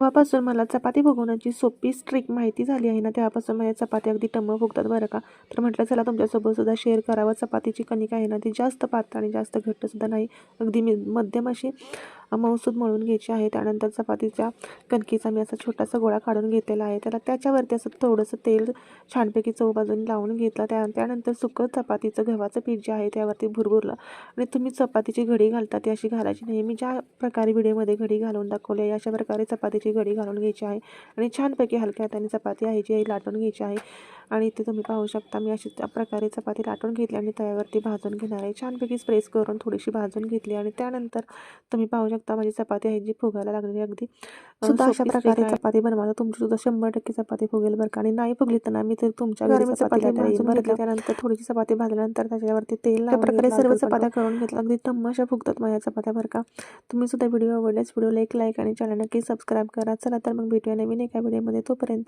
तेव्हापासून मला चपाती फुगवण्याची सोपी ट्रिक माहिती झाली आहे ना, तेव्हापासून माझ्या चपात्या अगदी टम्म फुगतात बरं का. तर म्हटलं चला तुमच्यासोबत सुद्धा शेअर करावं. चपातीची कणिक आहे ना, ती जास्त पातळ आणि जास्त घट्टसुद्धा नाही, अगदी मध्यम अशी मऊसूद मळून घ्यायची आहे. त्यानंतर चपातीच्या कणकीचा मी असा छोटासा गोळा काढून घेतलेला आहे. त्याच्यावरती असं थोडंसं तेल छानपैकी चौबाजूनी लावून घेतलं. त्यानंतर सुकं चपातीचं गव्हाचं पीठ जे आहे त्यावरती भुरभुरलं. आणि तुम्ही चपातीची घडी घालता ती अशी घालायची नाही. मी ज्या प्रकारे व्हिडिओमध्ये घडी घालून दाखवली आहे अशा प्रकारे चपातीची घडी घालून घ्यायची आहे. आणि छानपैकी हलक्या हाताने चपाती आहे जी आहे लाटून घ्यायची आहे. आणि ते तुम्ही पाहू शकता मी अशी प्रकारे चपाती लाटून घेतली आणि तव्यावरती भाजून घेणार आहे. छानपैकी प्रेस करून थोडीशी भाजून घेतली आणि त्यानंतर तुम्ही पाहू शकता माझी चपाती आहे जी फुगायला लागलेली अगदी सुद्धा अशा प्रकारे चपाती बनवा. तुमची सुद्धा 100% चपाती फुगेल बरं का. आणि नाही फुगली तर ना मी तर तुमच्या घरी चपाती भाजून घेतली. त्यानंतर थोडीशी चपाती भाजल्यानंतर त्याच्यावरती तेल लावून प्रकारे सर्व चपात्या करून घेतल्या. अगदी टम्म अशा फुगतात माझ्या चपात्या बरं का. तुम्ही सुद्धा व्हिडिओ आवडल्यास व्हिडिओला एक लाईक आणि चॅनल नक्की सबस्क्राईब करा. चला तर मग भेटूया नवीन एका व्हिडिओमध्ये. तोपर्यंत